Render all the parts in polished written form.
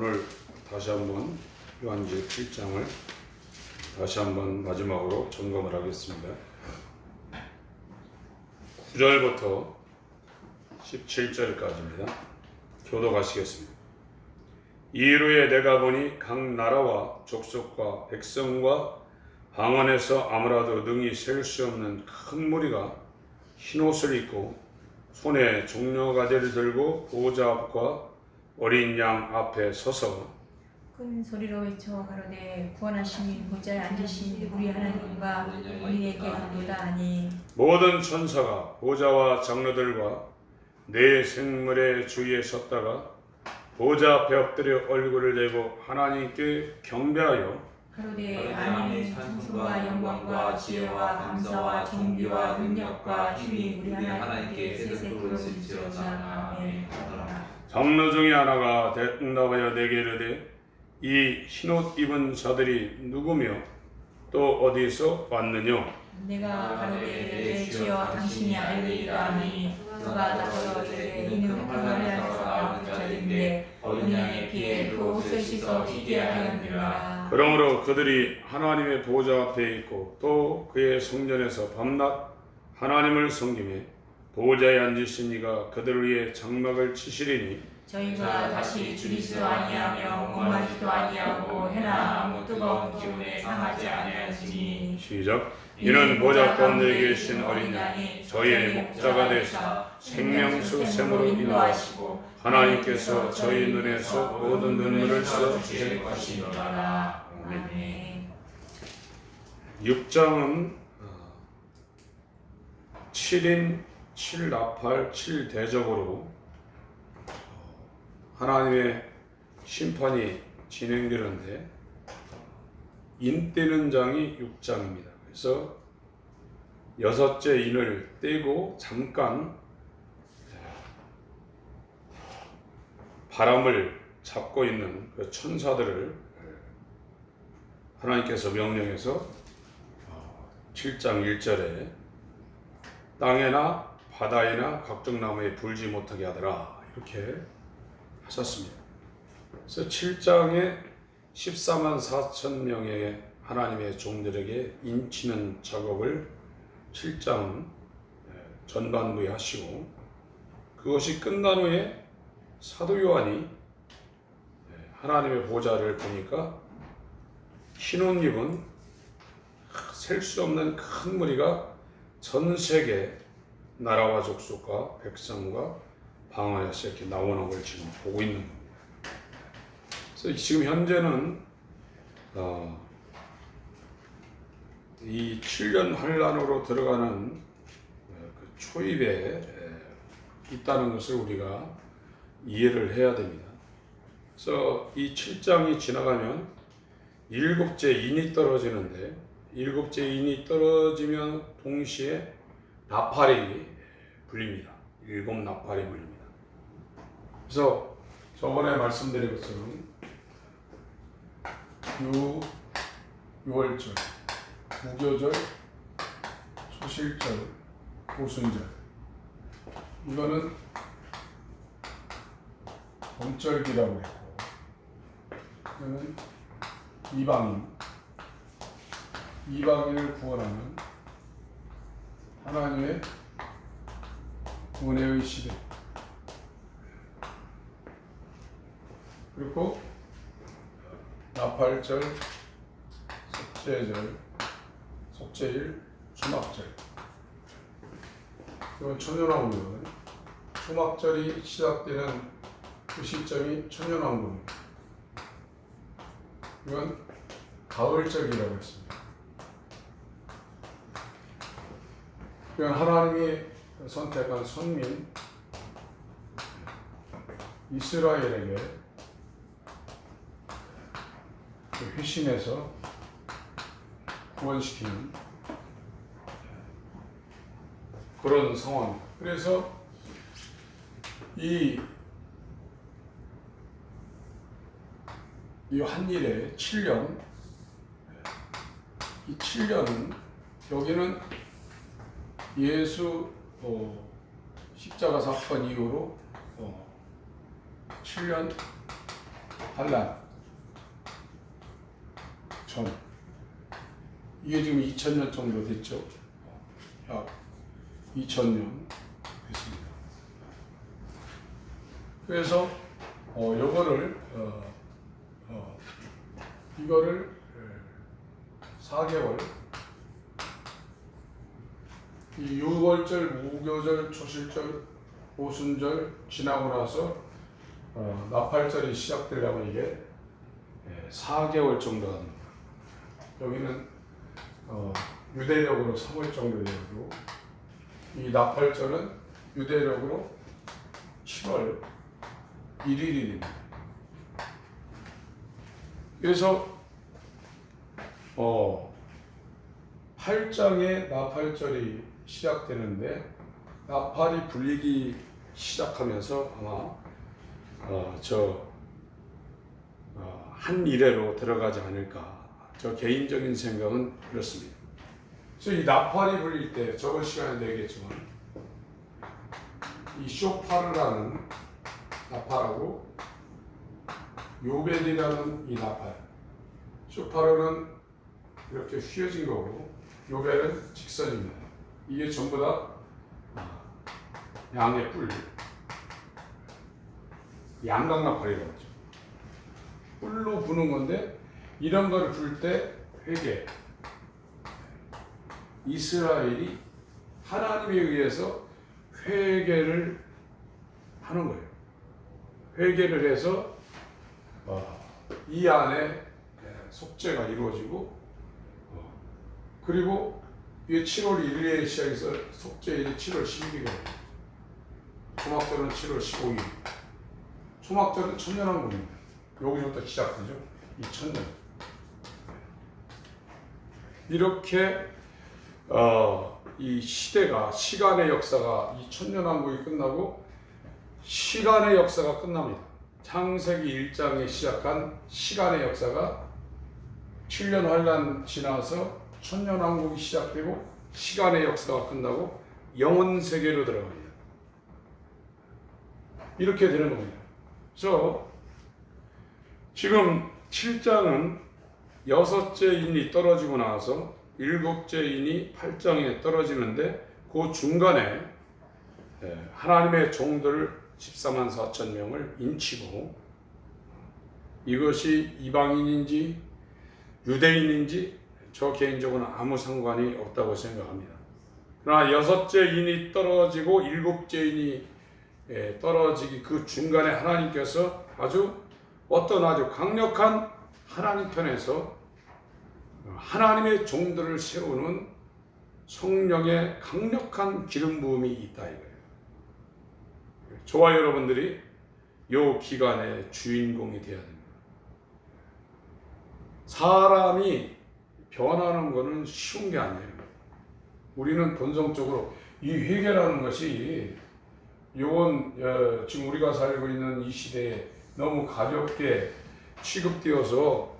오늘 다시 한번 요한계시록 7장을 다시 한번 마지막으로 점검을 하겠습니다. 9절부터 17절까지입니다. 교독하시겠습니다. 이후에 내가 보니 각 나라와 족속과 백성과 방언에서 아무라도 능히 셀 수 없는 큰 무리가 흰옷을 입고 손에 종려가지를 들고 보호자 앞과 어린 양 앞에 서서 큰 소리로 외쳐 가로되 구원하시니 보좌에 앉으신 우리 하나님과 우리에게 합니다 하니 모든 천사가 보좌와 장로들과 네 생물의 주위에 섰다가 보좌 앞에 엎드려 얼굴을 대고 하나님께 경배하여 가로되 아멘 찬송과 영광과 지혜와 감사와 존귀와 능력과 힘이 우리 하나님께 세세토록일지어다 아멘. 장로 중에 하나가 대답하여 내게 이르되 이 흰옷 입은 자들이 누구며 또 어디서 왔느냐? 내가 가로되 내 주여 당신이 알리이다 하니 그가 나더러 이르되 이는 하늘에서 나온 자들인데 어린 양의 피에 그 옷을 씻어 튀게 하였느니라. 그러므로 그들이 하나님의 보좌 앞에 있고 또 그의 성전에서 밤낮 하나님을 섬기며 보좌에 앉으신 이가 그들을 위해 장막을 치시리니 저희가 다시 줄이지도 아니하며 목마르지도 아니하고 해나 아무 뜨거운 기운에 상하지 아니하시니 시작. 이는 보좌 가운데 계신 어린 양이 저희의 목자가 되사 생명수 샘으로 인도하시고 하나님께서 저희 눈에서 모든 눈물을 씻어주실 것이니라. 아멘. 6장은 7인 7나팔 7대적으로 하나님의 심판이 진행되는데 인 떼는 장이 6장입니다. 그래서 여섯째 인을 떼고 잠깐 바람을 잡고 있는 그 천사들을 하나님께서 명령해서 7장 1절에 땅에나 바다에나 각종 나무에 불지 못하게 하더라 이렇게 하셨습니다. 그래서 7장에 14만 4천 명의 하나님의 종들에게 인치는 작업을 7장 전반부에 하시고 그것이 끝난 후에 사도 요한이 하나님의 보좌를 보니까 흰옷 입은 셀 수 없는 큰 무리가 전 세계 나라와 족속과 백성과 방언에서 이렇게 나오는 걸 지금 보고 있는 겁니다. 그래서 지금 현재는 이 7년 환란으로 들어가는 그 초입에 있다는 것을 우리가 이해를 해야 됩니다. 그래서 이 7장이 지나가면 7째 인이 떨어지는데 7째 인이 떨어지면 동시에 나팔이 불립니다. 7 나팔이 불립니다. 그래서 저번에 말씀드린 것처럼 6월절, 무교절, 초실절, 오순절 이거는 범절기라고 했고 이거는 이방인을 구원하는 하나님의 은혜의 시대 그리고 나팔절, 속죄절, 속죄일, 초막절 이건 천년왕국이거든요. 초막절이 시작되는 그 시점이 천년왕국입니다. 이건 가을절이라고 했습니다. 이건 하나님이 선택한 선민 이스라엘에게 회심해서 구원시키는 그런 상황입니다. 그래서 이 한일의 7년 이 7년은 여기는 예수 십자가 사건 이후로 7년 환란 전 이게 지금 2000년 정도 됐죠. 약 2000년 됐습니다. 그래서 요거를 이거를 4개월 이 6월절, 무교절, 초실절, 오순절 지나고 나서 나팔절이 시작되려면 이게 4개월 정도 합니다. 여기는 유대력으로 3월 정도 되고 이 나팔절은 유대력으로 7월 1일입니다. 그래서 8장에 나팔절이 시작되는데 나팔이 불리기 시작하면서 아마 한 일회로 들어가지 않을까. 저 개인적인 생각은 그렇습니다. 그래서 이 나팔이 불릴 때 저번 시간에 얘기했지만 이 쇼파르라는 나팔하고 요벨이라는 이 나팔, 쇼파르는 이렇게 휘어진 거고 요벨은 직선입니다. 이게 전부 다 양의 뿔, 양강나팔이라고 하죠. 뿔로 부는 건데 이런 거를 불 때 회개, 이스라엘이 하나님에 의해서 회개를 하는 거예요. 회개를 해서 이 안에 속죄가 이루어지고 그리고 이게 7월 1일에 시작해서 속죄일이 7월 12일이거든요. 초막절은 7월 15일. 초막절은 천년왕국입니다. 여기서부터 시작되죠. 이 천년. 이렇게 이 시대가 시간의 역사가 이 천년왕국이 끝나고 시간의 역사가 끝납니다. 창세기 1장에 시작한 시간의 역사가 7년 환란 지나서 천년왕국이 시작되고 시간의 역사가 끝나고 영원 세계로 들어갑니다. 이렇게 되는 겁니다. 그래서 지금 7장은 6째 인이 떨어지고 나서 7째 인이 8장에 떨어지는데 그 중간에 하나님의 종들 14만 4천 명을 인치고 이것이 이방인인지 유대인인지 저 개인적으로는 아무 상관이 없다고 생각합니다. 그러나 6째 인이 떨어지고 7째 인이 떨어지기 그 중간에 하나님께서 아주 강력한 하나님 편에서 하나님의 종들을 세우는 성령의 강력한 기름 부음이 있다 이거예요. 저와 여러분들이 이 기간의 주인공이 되어야 됩니다. 사람이 변하는 것은 쉬운 게 아니에요. 우리는 본성적으로 이 회개라는 것이 지금 우리가 살고 있는 이 시대에 너무 가볍게 취급되어서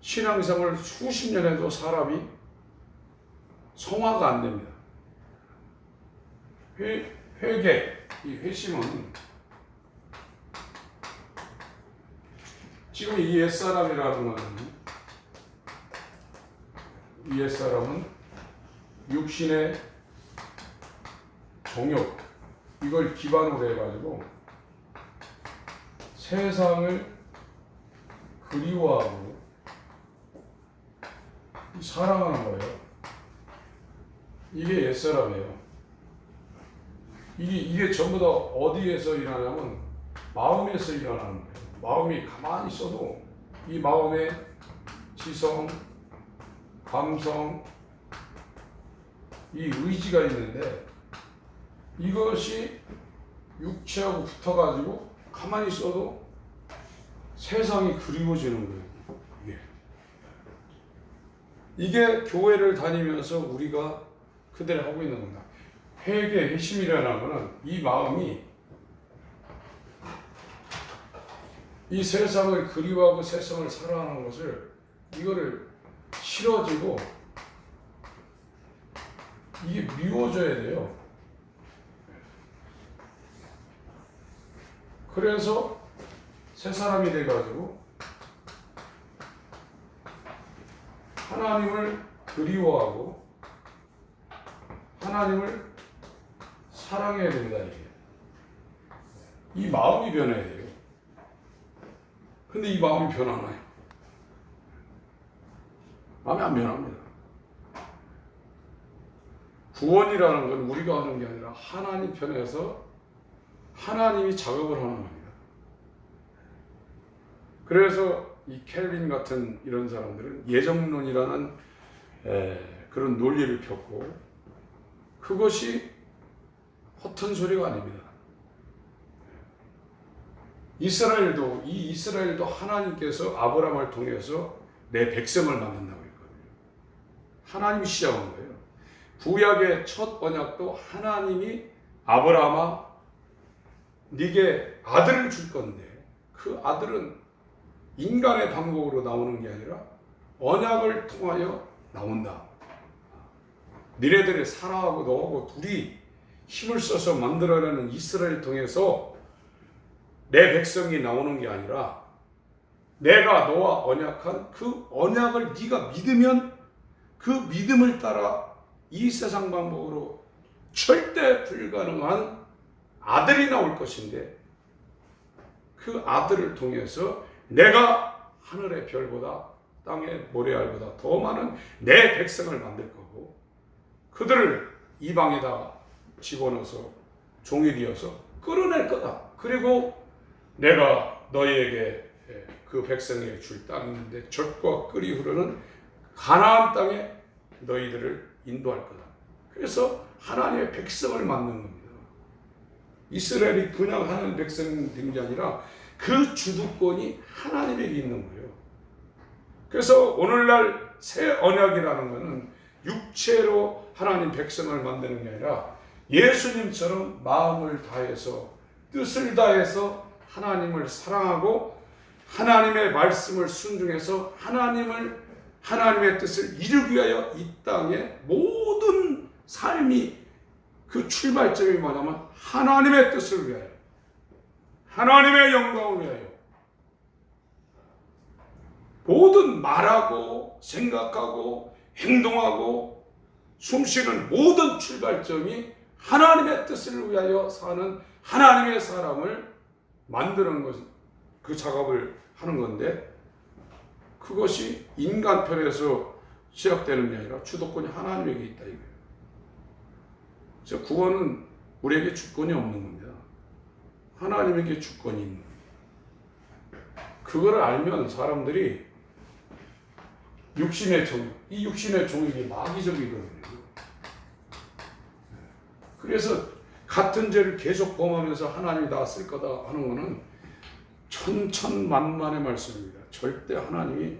신앙생활을 수십 년 해도 사람이 성화가 안 됩니다. 회개, 이 회심은 지금 이 옛사람이라는 이 옛사람은 육신의 정욕 이걸 기반으로 해가지고 세상을 그리워하고 사랑하는 거예요. 이게 옛사람이에요. 이게 전부 다 어디에서 일어나냐면 마음에서 일어나는 거예요. 마음이 가만히 있어도 이 마음에 지성, 감성, 이 의지가 있는데 이것이 육체하고 붙어가지고 가만히 있어도 세상이 그리워지는 거예요. 이게 교회를 다니면서 우리가 그대로 하고 있는 겁니다. 회개, 회심이라는 것은 이 마음이 이 세상을 그리워하고 세상을 사랑하는 것을 이거를 싫어지고 이게 미워져야 돼요. 그래서 새 사람이 돼가지고 하나님을 그리워하고 하나님을 사랑해야 된다 이게. 이 마음이 변해야 돼요. 근데 이 마음이 변하나요? 마음이 안 변합니다. 구원이라는 건 우리가 하는 게 아니라 하나님 편에서 하나님이 작업을 하는 겁니다. 그래서 이 켈빈 같은 이런 사람들은 예정론이라는 그런 논리를 폈고, 그것이 허튼 소리가 아닙니다. 이스라엘도 하나님께서 아브라함을 통해서 내 백성을 만든다고 했거든요. 하나님이 시작한 거예요. 구약의 첫 언약도 하나님이 아브라함아 네게 아들을 줄 건데 그 아들은 인간의 방법으로 나오는 게 아니라 언약을 통하여 나온다. 니네들이 사라하고 너하고 둘이 힘을 써서 만들어내는 이스라엘을 통해서 내 백성이 나오는 게 아니라 내가 너와 언약한 그 언약을 네가 믿으면 그 믿음을 따라 이 세상 방법으로 절대 불가능한 아들이 나올 것인데, 그 아들을 통해서 내가 하늘의 별보다 땅의 모래알보다 더 많은 내 백성을 만들 거고, 그들을 이방에다가 집어넣어서 종이 되어서 끌어낼 거다. 그리고 내가 너희에게 그 백성에게 줄 땅이 있는데 젖과 꿀이 흐르는 가나안 땅에 너희들을 인도할 거다. 그래서 하나님의 백성을 만든 겁니다. 이스라엘이 그냥 하나님의 백성이 된 게 아니라 그 주도권이 하나님에게 있는 거예요. 그래서 오늘날 새 언약이라는 것은 육체로 하나님 백성을 만드는 게 아니라 예수님처럼 마음을 다해서 뜻을 다해서 하나님을 사랑하고 하나님의 말씀을 순종해서 하나님의 뜻을 이루기 위하여 이 땅의 모든 삶이 그 출발점이 뭐냐면 하나님의 뜻을 위하여, 하나님의 영광을 위하여 모든 말하고 생각하고 행동하고 숨쉬는 모든 출발점이 하나님의 뜻을 위하여 사는 하나님의 사람을 만드는 것, 그 작업을 하는 건데, 그것이 인간 편에서 시작되는 게 아니라 주도권이 하나님에게 있다 이거예요. 그래서 구원은 우리에게 주권이 없는 겁니다. 하나님에게 주권이 있는 겁니다. 그거를 알면 사람들이 육신의 정욕, 이 육신의 정욕이 마귀적이거든요. 그래서 같은 죄를 계속 범하면서 하나님이 나 쓸 거다 하는 거는 천천만만의 말씀입니다. 절대 하나님이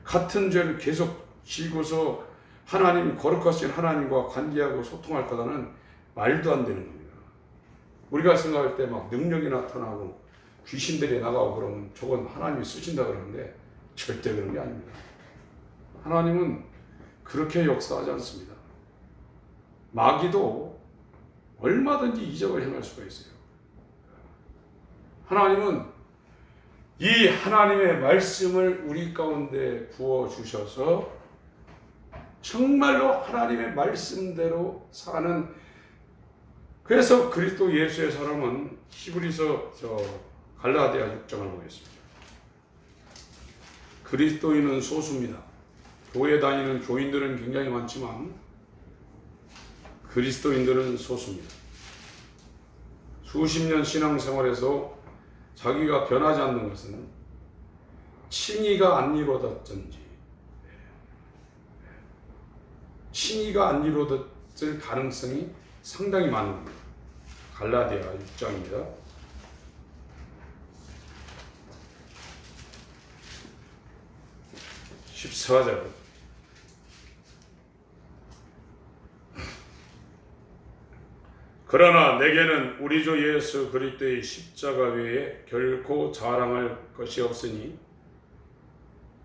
같은 죄를 계속 지고서 하나님이 거룩하신 하나님과 관계하고 소통할 거다는 말도 안 되는 겁니다. 우리가 생각할 때 막 능력이 나타나고 귀신들이 나가고 그러면 저건 하나님이 쓰신다 그러는데 절대 그런 게 아닙니다. 하나님은 그렇게 역사하지 않습니다. 마귀도 얼마든지 이적을 행할 수가 있어요. 하나님은 이 하나님의 말씀을 우리 가운데 부어주셔서 정말로 하나님의 말씀대로 사는, 그래서 그리스도 예수의 사람은 히브리서 갈라디아 6장을 보겠습니다. 그리스도인은 소수입니다. 교회 다니는 교인들은 굉장히 많지만 그리스도인들은 소수입니다. 수십 년 신앙생활에서 자기가 변하지 않는 것은 칭의가 안 이루어졌든지 칭의가 안 이루어졌을 가능성이 상당히 많은 겁니다. 갈라디아 6장입니다. 14절. 그러나 내게는 우리 주 예수 그리스도의 십자가 외에 결코 자랑할 것이 없으니,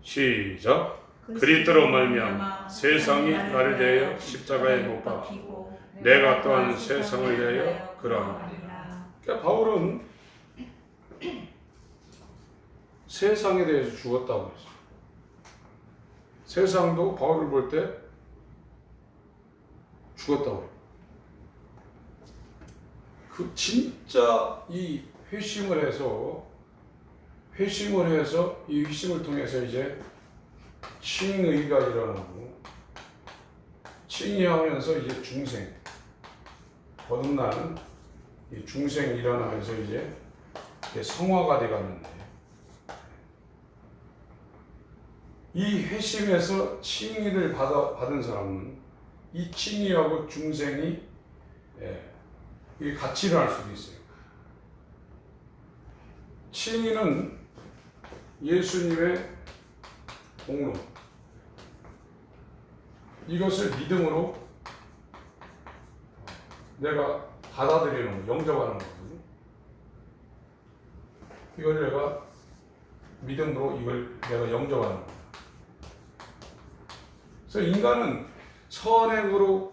시작. 그리스도로 말미암아 세상이 나를 대하여 십자가에 못 박히고 내가 또한 세상을 대하여 그러하노라. 그러니까 바울은 세상에 대해서 죽었다고 했어요. 세상도 바울을 볼 때 죽었다고 해요. 그 진짜 이 회심을 해서 이 회심을 통해서 이제 칭의가 일어나고, 칭의하면서 이제 중생, 거듭나는 이 중생이 일어나면서 이제 성화가 돼가는데, 이 회심에서 칭의를 받은 사람은 이 칭의하고 중생이 이게 같이 일어날 수도 있어요. 칭의는 예수님의 공로, 이것을 믿음으로 내가 받아들이는 거, 영접하는 거거든요. 이걸 내가 믿음으로 이걸 내가 영접하는 거예요. 그래서 인간은 선행으로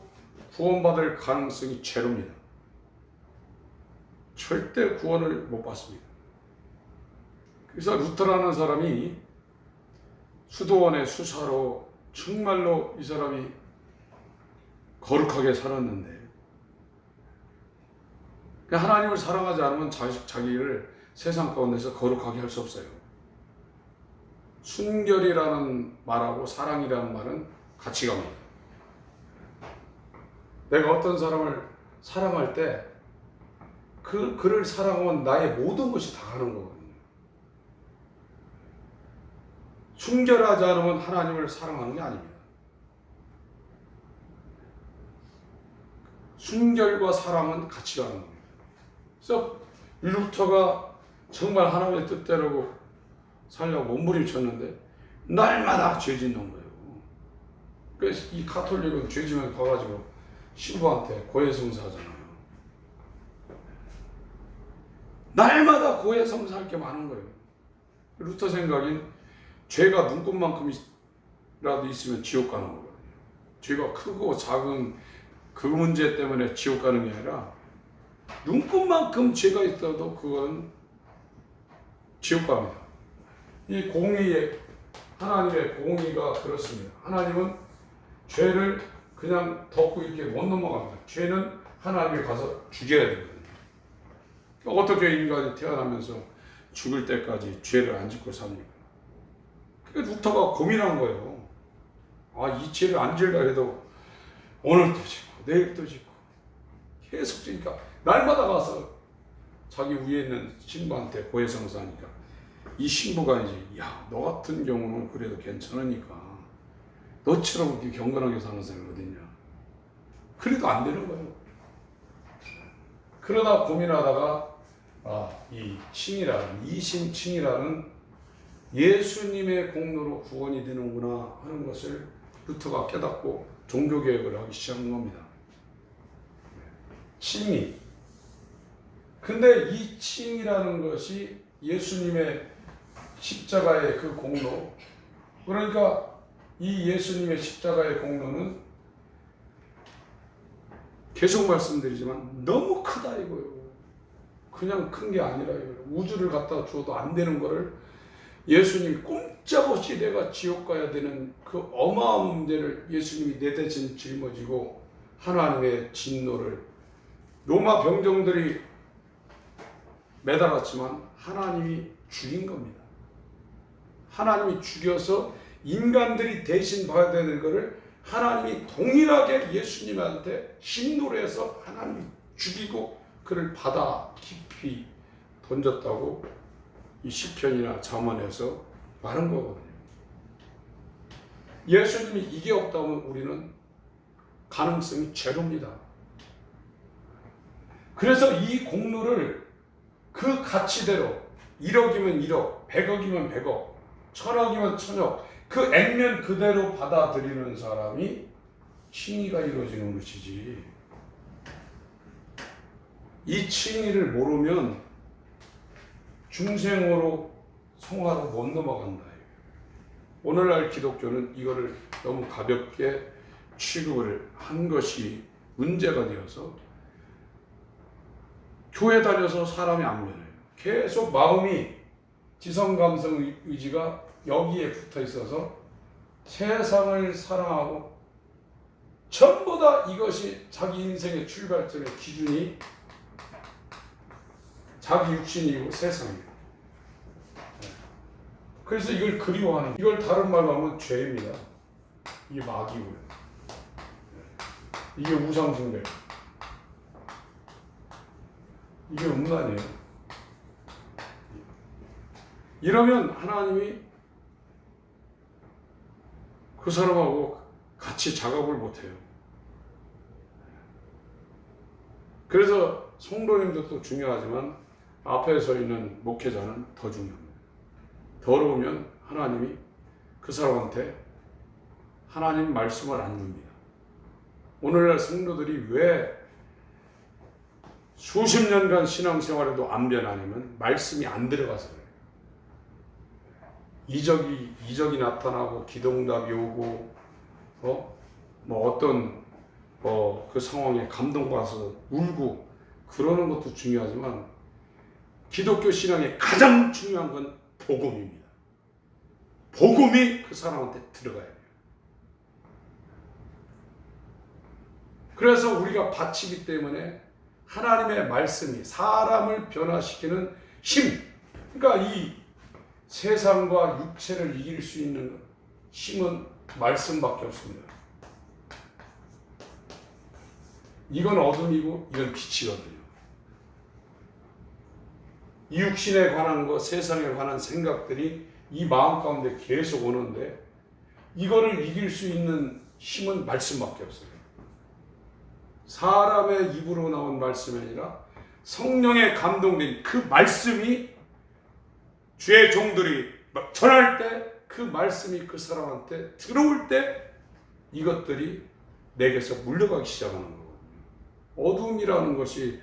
구원받을 가능성이 제로입니다. 절대 구원을 못 받습니다. 그래서 루터라는 사람이 수도원의 수사로 정말로 이 사람이 거룩하게 살았는데, 하나님을 사랑하지 않으면 자기를 세상 가운데서 거룩하게 할 수 없어요. 순결이라는 말하고 사랑이라는 말은 같이 갑니다. 내가 어떤 사람을 사랑할 때 그를 사랑하면 나의 모든 것이 다 가는 거거든요. 순결하지 않으면 하나님을 사랑하는 게 아닙니다. 순결과 사랑은 같이 가는 겁니다. 그래서 루터가 정말 하나님의 뜻대로 살려고 몸부림쳤는데 날마다 죄 짓는 거예요. 그래서 이 가톨릭은 죄 지면 가가지고 신부한테 고해성사하잖아요. 날마다 고해성사할 게 많은 거예요. 루터 생각엔 죄가 눈곱만큼이라도 있으면 지옥 가는 거거든요. 죄가 크고 작은 그 문제 때문에 지옥 가는 게 아니라 눈곱만큼 죄가 있어도 그건 지옥 갑니다. 이 공의의, 하나님의 공의가 그렇습니다. 하나님은 죄를 그냥 덮고 이렇게 못 넘어갑니다. 죄는 하나님이 가서 죽여야 되거든요. 어떻게 인간이 태어나면서 죽을 때까지 죄를 안 짓고 삽니까? 그러니까 루터가 고민한 거예요. 이 죄를 안 지으려 해도 오늘도 짓고 내일도 짓고 계속 지니까 날마다 가서 자기 위에 있는 신부한테 고해성사하니까 이 신부가 이제 너 같은 경우는 그래도 괜찮으니까 너처럼 이렇게 경건하게 사는 사람이 어딨냐. 그래도 안 되는 거예요. 그러다 고민하다가 이 칭이라는, 이심칭이라는 예수님의 공로로 구원이 되는구나 하는 것을 루터가 깨닫고 종교개혁을 하기 시작한 겁니다. 칭의. 근데 이 칭이라는 것이 예수님의 십자가의 그 공로, 그러니까 이 예수님의 십자가의 공로는 계속 말씀드리지만 너무 크다 이거예요. 그냥 큰 게 아니라 이거예요. 우주를 갖다 줘도 안 되는 거를 예수님이 꼼짝없이 내가 지옥 가야 되는 그 어마어마한 문제를 예수님이 내 대신 짊어지고 하나님의 진노를, 로마 병정들이 매달았지만 하나님이 죽인 겁니다. 하나님이 죽여서 인간들이 대신 봐야 되는 것을 하나님이 동일하게 예수님한테 진노를 해서 하나님이 죽이고 그를 바다 깊이 던졌다고 이 시편이나 잠언에서 말한 거거든요. 예수님이 이게 없다면 우리는 가능성이 제로입니다. 그래서 이 공로를 그 가치대로 1억이면 1억, 100억이면 100억, 1000억이면 1000억, 그 액면 그대로 받아들이는 사람이 칭의가 이루어지는 것이지, 이 칭의를 모르면 중생으로 성화로 못 넘어간다. 오늘날 기독교는 이거를 너무 가볍게 취급을 한 것이 문제가 되어서 교회 다녀서 사람이 안 변해요. 계속 마음이 지성, 감성, 의지가 여기에 붙어 있어서 세상을 사랑하고 전부 다 이것이 자기 인생의 출발점의 기준이 자기 육신이고 세상이에요. 그래서 이걸 그리워하는, 이걸 다른 말로 하면 죄입니다. 이게 마귀고요. 이게 우상숭배. 이게 음란이에요. 이러면 하나님이 그 사람하고 같이 작업을 못해요. 그래서 성도님들도 중요하지만 앞에 서 있는 목회자는 더 중요합니다. 더러우면 하나님이 그 사람한테 하나님 말씀을 안 줍니다. 오늘날 성도들이 왜 수십 년간 신앙생활에도 안 변하냐면 말씀이 안 들어가서 그래요. 이적이 나타나고 기도응답이 오고 뭐 어떤 그 상황에 감동받아서 울고 그러는 것도 중요하지만 기독교 신앙의 가장 중요한 건 복음입니다. 복음이 그 사람한테 들어가야 돼요. 그래서 우리가 바치기 때문에 하나님의 말씀이 사람을 변화시키는 힘, 그러니까 이 세상과 육체를 이길 수 있는 힘은 말씀밖에 없습니다. 이건 어둠이고 이건 빛이거든요. 이 육신에 관한 것, 세상에 관한 생각들이 이 마음 가운데 계속 오는데 이거를 이길 수 있는 힘은 말씀밖에 없어요. 사람의 입으로 나온 말씀이 아니라 성령에 감동된 그 말씀이 주의 종들이 전할 때 그 말씀이 그 사람한테 들어올 때 이것들이 내게서 물러가기 시작하는 거거든요. 어둠이라는 것이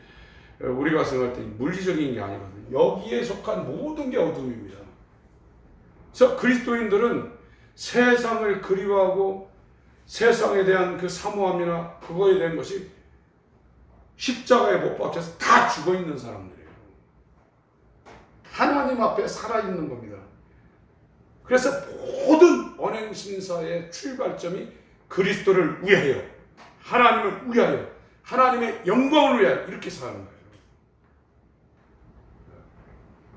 우리가 생각할 때 물리적인 게 아니거든요. 여기에 속한 모든 게 어둠입니다. 그래서 그리스도인들은 세상을 그리워하고 세상에 대한 그 사모함이나 그거에 대한 것이 십자가에 못 박혀서 다 죽어있는 사람들이에요. 하나님 앞에 살아있는 겁니다. 그래서 모든 언행심사의 출발점이 그리스도를 위하여, 하나님을 위하여, 하나님의 영광을 위하여 이렇게 사는 거예요.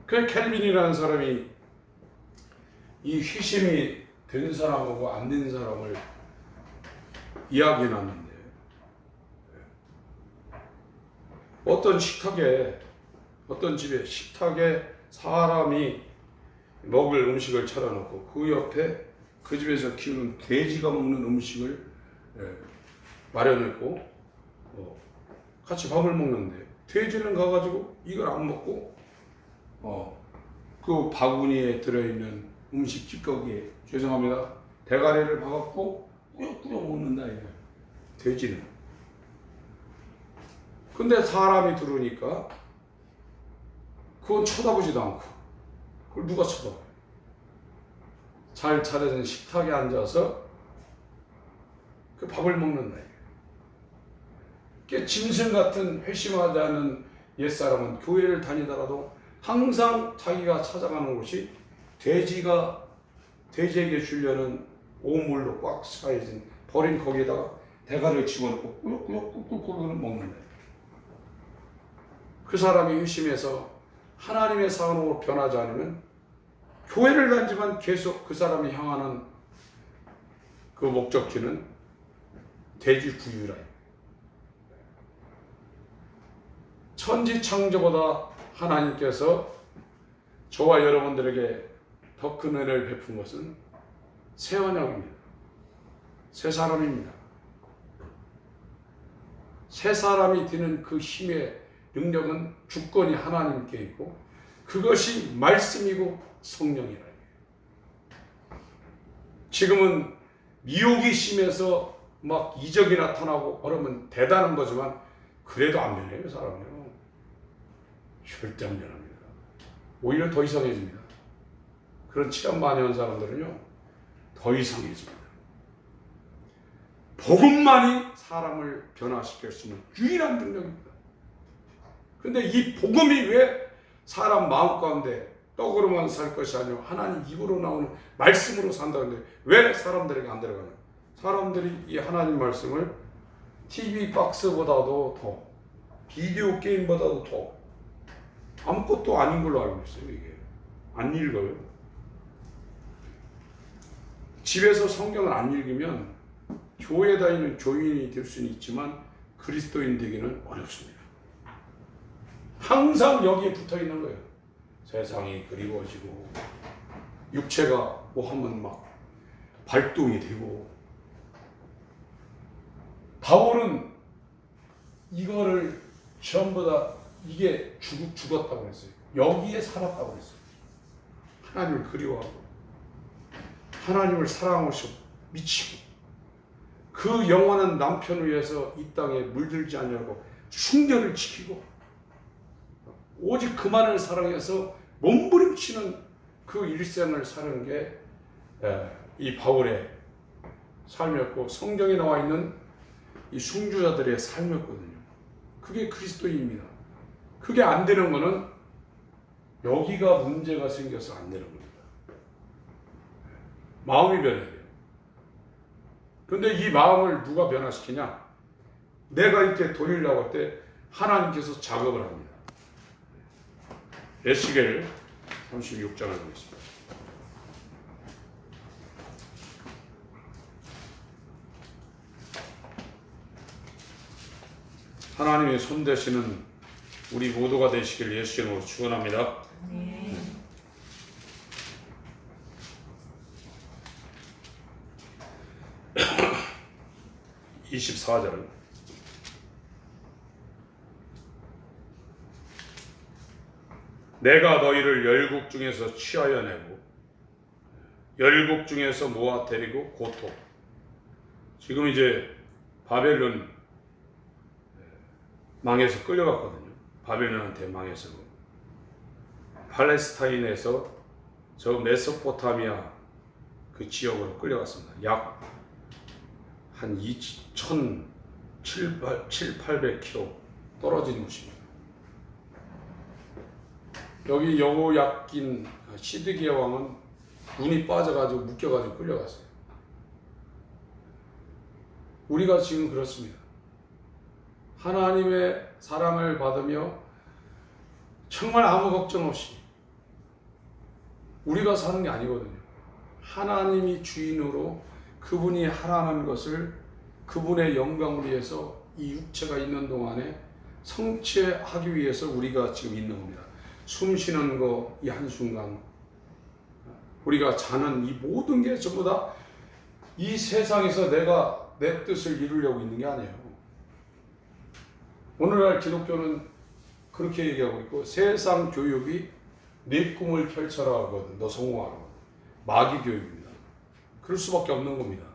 그 켈빈이라는 사람이 이 휘심이 된 사람하고 안 된 사람을 이야기해 놨는데 어떤 식탁에, 어떤 집에 식탁에 사람이 먹을 음식을 차려놓고 그 옆에 그 집에서 키우는 돼지가 먹는 음식을 마련했고 같이 밥을 먹는데 돼지는 가가지고 이걸 안 먹고 그 바구니에 들어있는 음식 찌꺼기에, 죄송합니다, 대가리를 봐갖고 꾸역꾸역 먹는다 이거예요. 돼지는. 근데 사람이 들어오니까 그건 쳐다보지도 않고 그걸 누가 쳐다봐요. 잘 차려진 식탁에 앉아서 그 밥을 먹는다 이게. 짐승 같은 회심하지 않는 옛사람은 교회를 다니다가도 항상 자기가 찾아가는 곳이 돼지에게 주려는 오물로 꽉 차여진 버린 거기에다가 대가리를 집어넣고 꾸역꾸역 꾹꾹꾹 먹는다. 그 사람이 회심해서 하나님의 사람으로 변하지 않으면 교회를 다니지만 계속 그 사람이 향하는 그 목적지는 돼지 구유라. 천지창조보다 하나님께서 저와 여러분들에게 더 큰 은혜를 베푼 것은 새 언약입니다. 새 사람입니다. 새 사람이 되는 그 힘의 능력은 주권이 하나님께 있고 그것이 말씀이고 성령이라. 지금은 미혹이 심해서 막 이적이 나타나고 그러면 대단한 거지만 그래도 안 변해요, 사람이요. 절대 안 변합니다. 오히려 더 이상해집니다. 그런 치안 많이 한 사람들은요, 더 이상해집니다. 복음만이 사람을 변화시킬 수 있는 유일한 능력입니다. 그런데 이 복음이 왜 사람 마음 가운데 떡으로만 살 것이 아니라 하나님 입으로 나오는 말씀으로 산다는데 왜 사람들에게 안 들어가냐? 사람들이 이 하나님 말씀을 TV 박스보다도 더, 비디오 게임보다도 더 아무것도 아닌 걸로 알고 있어요. 이게 안 읽어요. 집에서 성경을 안 읽으면 교회 다니는 교인이 될 수는 있지만 그리스도인 되기는 어렵습니다. 항상 여기에 붙어 있는 거예요. 세상이 그리워지고 육체가 뭐 하면 막 발동이 되고. 바울은 이거를 전부 다 이게 죽었다고 했어요. 여기에 살았다고 했어요. 하나님을 그리워하고 하나님을 사랑하고 미치고 그 영원한 남편을 위해서 이 땅에 물들지 않으려고 순결을 지키고 오직 그만을 사랑해서 몸부림치는 그 일생을 사는 게 이 바울의 삶이었고 성경에 나와 있는 이 순교자들의 삶이었거든요. 그게 그리스도인입니다. 그게 안 되는 거는 여기가 문제가 생겨서 안 되는 겁니다. 마음이 변해야 돼요. 그런데 이 마음을 누가 변화시키냐? 내가 이렇게 돌리려고 할 때 하나님께서 작업을 합니다. 에스겔 36장을 보겠습니다. 하나님의 손 되시는 우리 모두가 되시길 예수 이름으로 축원합니다. 네. 24절 내가 너희를 열국 중에서 취하여 내고 열국 중에서 모아 데리고 고토. 지금 이제 바벨론 망해서 끌려갔거든요. 바벨론한테 망해서 팔레스타인에서 저 메소포타미아 그 지역으로 끌려갔습니다. 약 한 2,700km 떨어진 곳입니다. 여기 여호야긴 시드기야 왕은 눈이 빠져가지고 묶여가지고 끌려갔어요. 우리가 지금 그렇습니다. 하나님의 사랑을 받으며 정말 아무 걱정 없이 우리가 사는 게 아니거든요. 하나님이 주인으로 그분이 하라는 것을 그분의 영광을 위해서 이 육체가 있는 동안에 성취하기 위해서 우리가 지금 있는 겁니다. 숨 쉬는 거 이 한순간, 우리가 자는 이 모든 게 전부 다 이 세상에서 내가 내 뜻을 이루려고 있는 게 아니에요. 오늘날 기독교는 그렇게 얘기하고 있고, 세상 교육이 내 꿈을 펼쳐라 하거든. 너 성공하라. 마귀 교육입니다. 그럴 수밖에 없는 겁니다.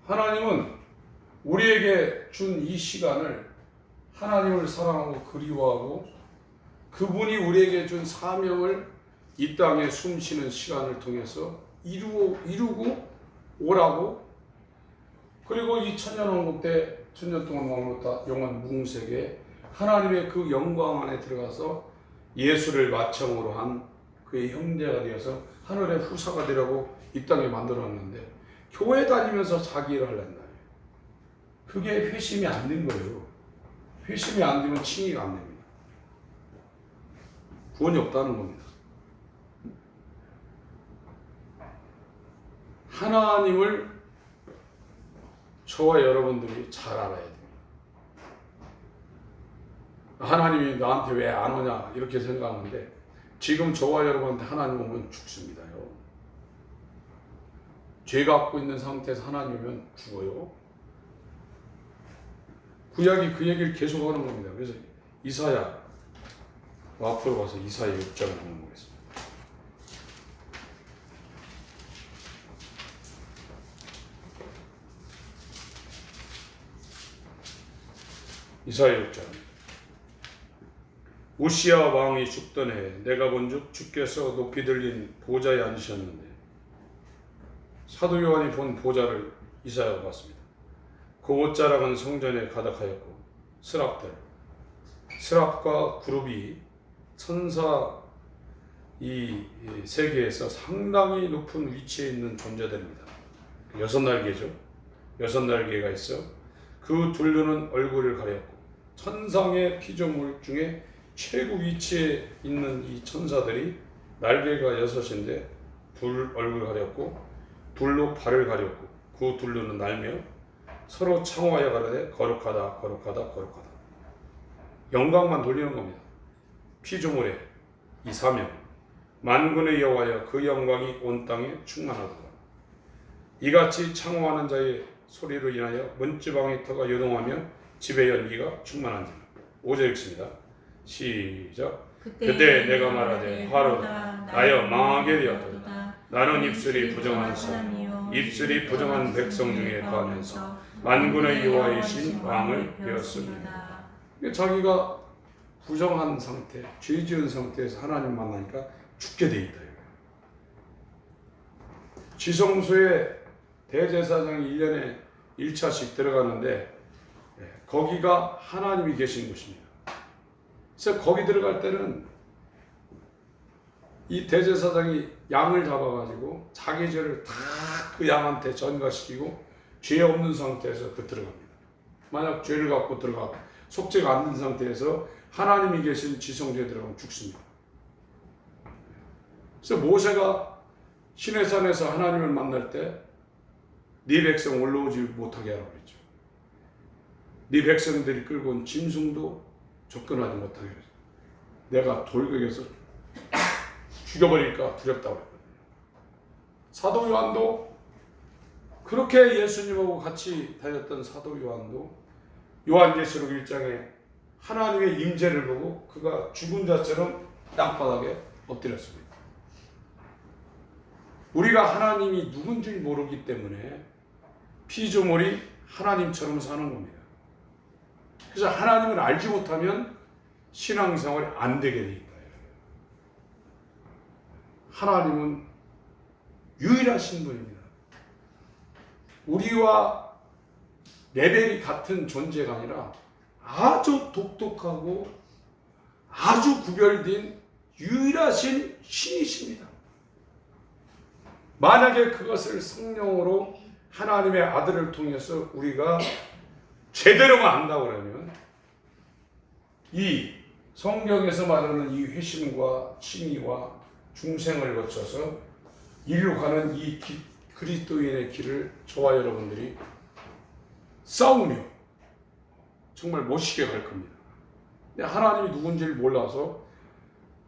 하나님은 우리에게 준 이 시간을 하나님을 사랑하고 그리워하고 그분이 우리에게 준 사명을 이 땅에 숨쉬는 시간을 통해서 이루고 오라고, 그리고 이 천년왕국 때 천년 동안 왕노다 영원 무궁세계 하나님의 그 영광 안에 들어가서 예수를 마청으로 한 그의 형제가 되어서 하늘의 후사가 되라고 이 땅에 만들어놨는데 교회 다니면서 자기 일을 하려는 거예요. 그게 회심이 안 된 거예요. 회심이 안 되면 칭의가 안 됩니다. 구원이 없다는 겁니다. 하나님을 저와 여러분들이 잘 알아야 됩니다. 하나님이 나한테 왜 안 오냐 이렇게 생각하는데 지금 저와 여러분한테 하나님 오면 죽습니다요. 죄 갖고 있는 상태에서 하나님 오면 죽어요. 구약이 그 얘기를 계속 하는 겁니다. 그래서 이사야 앞으로 가서 이사야 6장을 한번 보겠습니다. 이사야 6장. 우시야 왕이 죽던 해 내가 본즉 주께서 높이 들린 보좌에 앉으셨는데 사도 요한이 본 보좌를 이사야가 봤습니다. 그 옷자락은 성전에 가득하였고 스랍과 그룹이 천사 이 세계에서 상당히 높은 위치에 있는 존재들입니다. 6날개죠. 6날개가 있어. 그 둘러는 얼굴을 가렸고, 천상의 피조물 중에 최고 위치에 있는 이 천사들이 날개가 6인데 둘 얼굴 가렸고 둘로 발을 가렸고 그 둘로는 날며 서로 창호하여 가라되 거룩하다 거룩하다 거룩하다. 영광만 돌리는 겁니다. 피조물의 이 사명, 만군의 여호와여 그 영광이 온 땅에 충만하도다. 이같이 창호하는 자의 소리로 인하여 문지방의 터가 요동하며 집의 연기가 충만한지라. 5절 읽습니다. 시작. 그때 내가 말하되 화로다 나여 망하게 되었도다. 나는 입술이 부정한 사람, 입술이 부정한 백성 중에 거하면서 만군의 여호와이신 왕을 배웠습니다. 자기가 부정한 상태, 죄 지은 상태에서 하나님 만나니까 죽게 돼 있다. 지성소에 대제사장이 1년에 1차씩 들어가는데 거기가 하나님이 계신 곳입니다. 그래서 거기 들어갈 때는 이 대제사장이 양을 잡아가지고 자기 죄를 다 그 양한테 전가시키고 죄 없는 상태에서 들어갑니다. 만약 죄를 갖고 들어가 속죄가 안 된 상태에서 하나님이 계신 지성소에 들어가면 죽습니다. 그래서 모세가 시내산에서 하나님을 만날 때 네 백성 올라오지 못하게 하라고 그랬죠. 네 백성들이 끌고 온 짐승도 접근하지 못하게 그랬죠. 내가 돌격해서 죽여버릴까 두렵다고 했거든요. 사도 요한도 그렇게 예수님하고 같이 다녔던 사도 요한도 요한계시록 1장에 하나님의 임재를 보고 그가 죽은 자처럼 땅바닥에 엎드렸습니다. 우리가 하나님이 누군지 모르기 때문에 피조물이 하나님처럼 사는 겁니다. 그래서 하나님을 알지 못하면 신앙생활이 안 되게 돼 있다. 하나님은 유일하신 분입니다. 우리와 레벨이 같은 존재가 아니라 아주 독특하고 아주 구별된 유일하신 신이십니다. 만약에 그것을 성령으로 하나님의 아들을 통해서 우리가 제대로만 안다고 그러면 이 성경에서 말하는 이 회심과 칭의와 중생을 거쳐서 이리로 가는 이 그리스도인의 길을 저와 여러분들이 싸우며 정말 멋있게 갈 겁니다. 근데 하나님이 누군지를 몰라서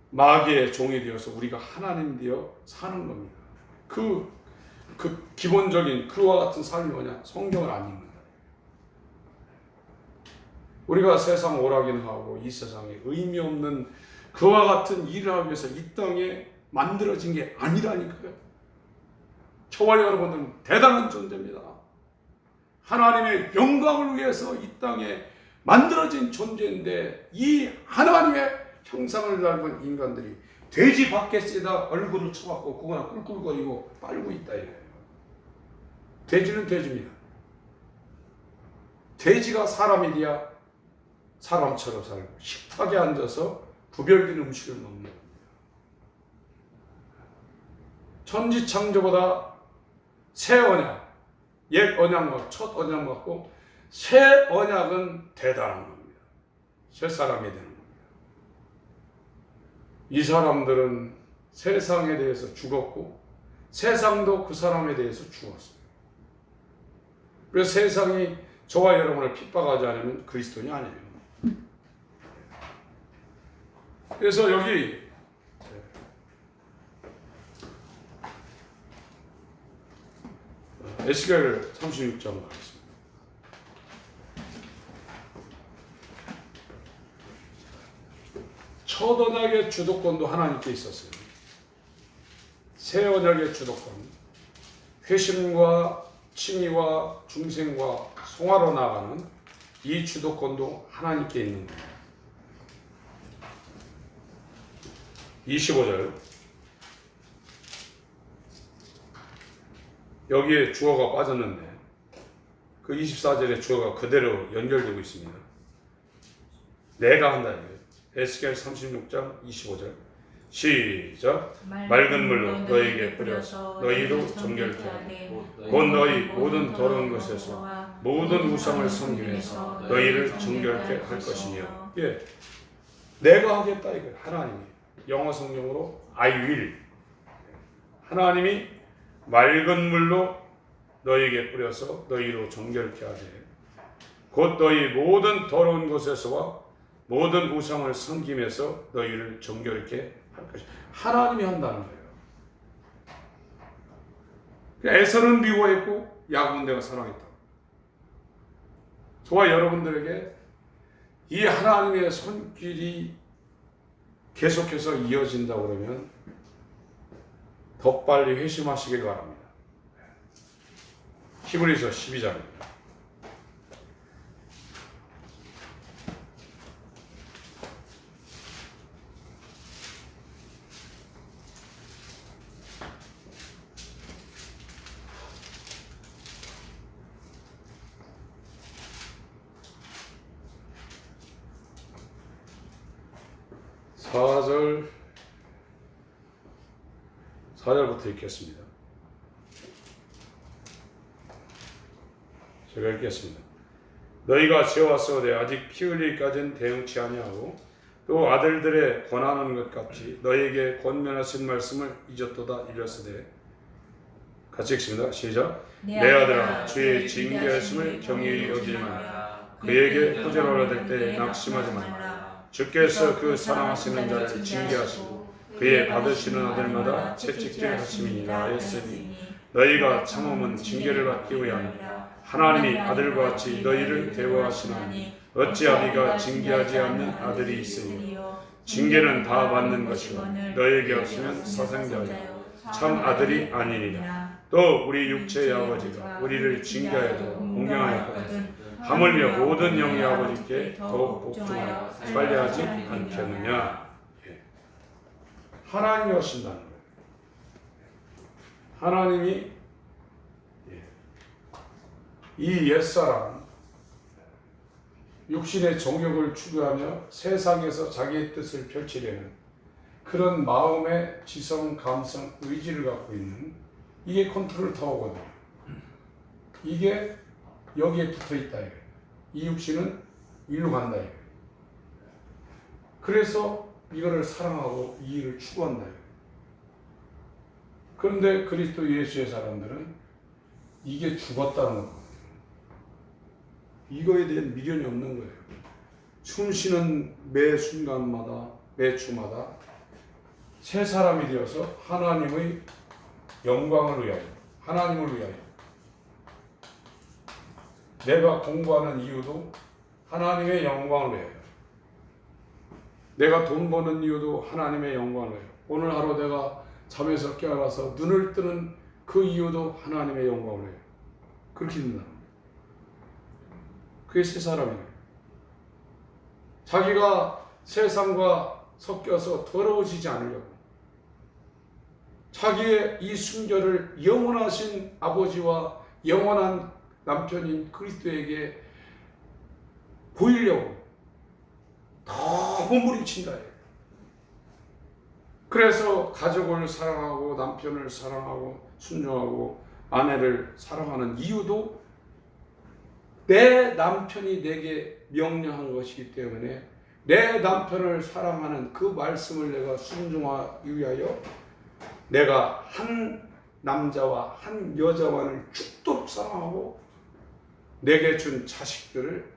마귀의 종이 되어서 우리가 하나님 되어 사는 겁니다. 그 기본적인 그와 같은 삶이 뭐냐? 성경을 안 읽는다. 우리가 세상 오락이나 하고 이 세상에 의미 없는 그와 같은 일을 하기 위해서 이 땅에 만들어진 게 아니라니까요. 저와 여러분들은 대단한 존재입니다. 하나님의 영광을 위해서 이 땅에 만들어진 존재인데 이 하나님의 형상을 닮은 인간들이 돼지 바켓에다 얼굴을 쳐박고 그거나 꿀꿀거리고 빨고 있다 이래요. 돼지는 돼지입니다. 돼지가 사람이 돼야 사람처럼 살고 식탁에 앉아서 구별된 음식을 먹는 겁니다. 천지창조보다 새 언약, 옛 언약과 첫 언약 같고 새 언약은 대단한 겁니다. 새 사람이 되는 겁니다. 이 사람들은 세상에 대해서 죽었고 세상도 그 사람에 대해서 죽었어요. 그래서 세상이 저와 여러분을 핍박하지 않으면 그리스도인이 아니에요. 그래서 여기 에스겔 36장 가겠습니다. 첫 언약의 주도권도 하나님께 있었어요. 새 언약의 주도권, 회심과 칭의와 중생과 송화로 나아가는 이 주도권도 하나님께 있는 거예요. 25절 여기에 주어가 빠졌는데 그 24절에 주어가 그대로 연결되고 있습니다. 내가 한다 이거예요. 에스겔 36장 25절 시작. 맑은 물로 너희에게 뿌려서 너희로 정결케 하되 곧 너희 모든 더러운 것에서 모든 우상을 섬김에서 너희를 정결케 할 것이며. 예, 내가 하겠다 이거. 하나님이 영어 성경으로 I will. 하나님이 맑은 물로 너희에게 뿌려서 너희로 정결케 하되 곧 너희 모든 더러운 것에서와 모든 우상을 섬김에서 너희를 정결케 할 것이다. 하나님이 한다는 거예요. 에서는 미워했고 야곱은 내가 사랑했다. 저와 여러분들에게 이 하나님의 손길이 계속해서 이어진다 그러면 더 빨리 회심하시길 바랍니다. 히브리서 12장입니다. 사절부터 읽겠습니다. 제가 읽겠습니다. 너희가 지어왔으되 아직 피 흘리기까지는 대응치 아니하고 또 아들들의 권하는 것 같이 너희에게 권면하신 말씀을 잊었도다 이랬으되. 같이 읽습니다. 시작. 내 아들아 주의 징계하심을 경히 여기지 말라. 그에게 호전을 얻을 때 낙심하지 말라. 주께서 그 사랑하시는 자를 징계하시고 그의 받으시는 아들마다 채찍질 하심이니라 했으니 너희가 참음은 징계를 받기 위함이라. 하나님이 아들과 같이 너희를 대우하시나니 어찌 아비가 징계하지 않는 아들이 있으니 징계는 다 받는 것이고 너희에게 없으면 사생자요 참 아들이 아니니라. 또 우리 육체의 아버지가 우리를 징계하여도 공경하였거든 하물며 모든 영의 아버지께 더욱 복종하여 관리하지 않겠느냐. 하나님이 하신다는 거예요. 하나님이 이 옛사람 육신의 정욕을 추구하며 세상에서 자기의 뜻을 펼치려는 그런 마음의 지성, 감성, 의지를 갖고 있는 이게 컨트롤 타워거든요. 이게 여기에 붙어 있다 이거예요. 이 육신은 일로 간다 이거예요. 그래서 이거를 사랑하고 이 일을 추구한다 이거예요. 그런데 그리스도 예수의 사람들은 이게 죽었다는 거예요. 이거에 대한 미련이 없는 거예요. 숨쉬는 매 순간마다 매 주마다 새 사람이 되어서 하나님의 영광을 위하여, 하나님을 위하여. 내가 공부하는 이유도 하나님의 영광을 위하여. 내가 돈 버는 이유도 하나님의 영광을 위하여. 오늘 하루 내가 잠에서 깨어나서 눈을 뜨는 그 이유도 하나님의 영광을 위하여. 그렇게 된다. 그게 새 사람이에요. 자기가 세상과 섞여서 더러워지지 않으려고 자기의 이 순결을 영원하신 아버지와 영원한 남편인 그리스도에게 보이려고 더 몸부림친다. 그래서 가족을 사랑하고 남편을 사랑하고 순종하고 아내를 사랑하는 이유도 내 남편이 내게 명령한 것이기 때문에 내 남편을 사랑하는 그 말씀을 내가 순종하기 위하여 내가 한 남자와 한 여자와를 죽도록 사랑하고 내게 준 자식들을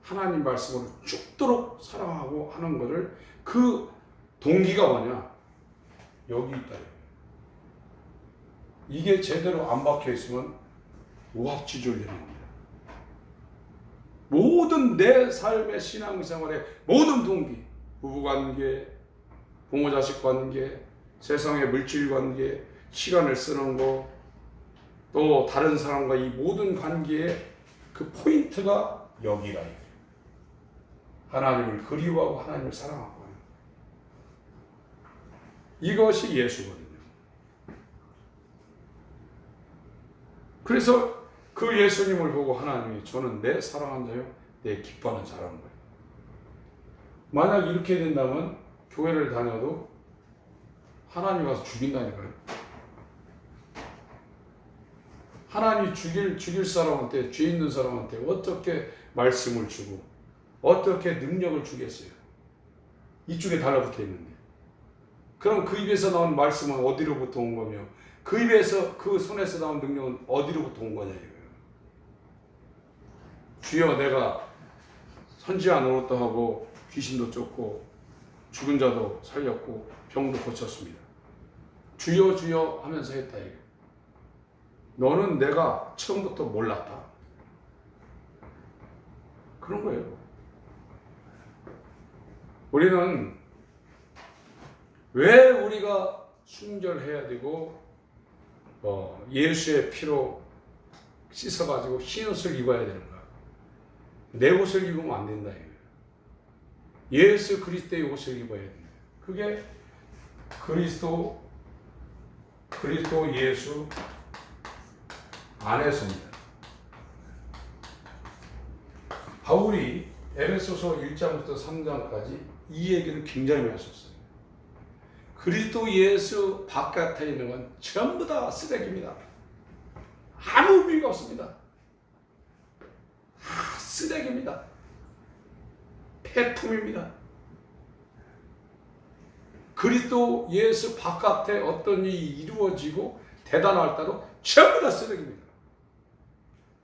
하나님 말씀으로 죽도록 사랑하고 하는 것을 그 동기가 뭐냐? 여기 있다. 이게 제대로 안 박혀 있으면 우합지졸되는 겁니다. 모든 내 삶의 신앙생활의 모든 동기, 부부관계, 부모자식 관계, 세상의 물질관계, 시간을 쓰는 거, 또 다른 사람과 이 모든 관계의 그 포인트가 여기라. 하나님을 그리워하고 하나님을 사랑하고 하는 이것이 예수거든요. 그래서 그 예수님을 보고 하나님이 저는 내 사랑한 자요, 내 기뻐하는 자라는 거예요. 만약 이렇게 된다면 교회를 다녀도 하나님 와서 죽인다니까요. 하나님이 죽일 사람한테, 죄 있는 사람한테 어떻게 말씀을 주고 어떻게 능력을 주겠어요? 이쪽에 달라붙어 있는데. 그럼 그 입에서 나온 말씀은 어디로부터 온 거며 그 입에서 그 손에서 나온 능력은 어디로부터 온 거냐 이거예요. 주여 내가 선지자 노릇도 하고 귀신도 쫓고 죽은 자도 살렸고 병도 고쳤습니다. 주여 주여 하면서 했다 이게. 너는 내가 처음부터 몰랐다. 그런 거예요. 우리는 왜 우리가 순결해야 되고 예수의 피로 씻어가지고 흰 옷을 입어야 되는가? 내 옷을 입으면 안 된다 이거예요. 예수 그리스도의 옷을 입어야 된다. 그게 그리스도 예수 안에서입니다. 바울이 에베소서 1장부터 3장까지 이 얘기를 굉장히 많이 했었어요. 그리스도 예수 바깥에 있는 건 전부 다 쓰레기입니다. 아무 의미가 없습니다. 쓰레기입니다. 폐품입니다. 그리스도 예수 바깥에 어떤 일이 이루어지고 대단할 따로 전부 다 쓰레기입니다.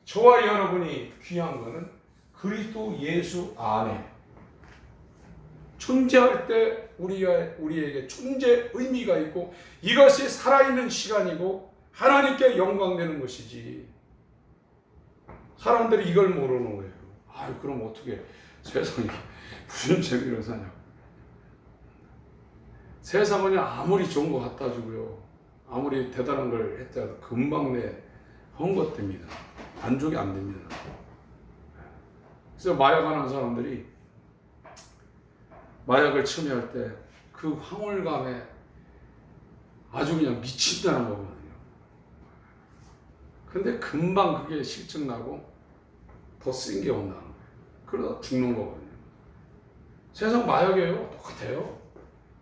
저와 여러분이 귀한 것은 그리스도 예수 안에 존재할 때 우리에게 존재 의미가 있고 이것이 살아있는 시간이고 하나님께 영광되는 것이지. 사람들이 이걸 모르는 거예요. 그럼 어떻게 세상이 무슨 재미로 사냐. 세상은 아무리 좋은 거 갖다 주고요. 아무리 대단한 걸 했다고 금방 헝것됩니다. 만족이 안 됩니다. 그래서 마약하는 사람들이 마약을 첨예할 때 그 황홀감에 아주 그냥 미친다는 거거든요. 근데 금방 그게 실증나고 더 쓴 게 온다는 거예요. 그러다 죽는 거거든요. 세상 마약이에요. 똑같아요.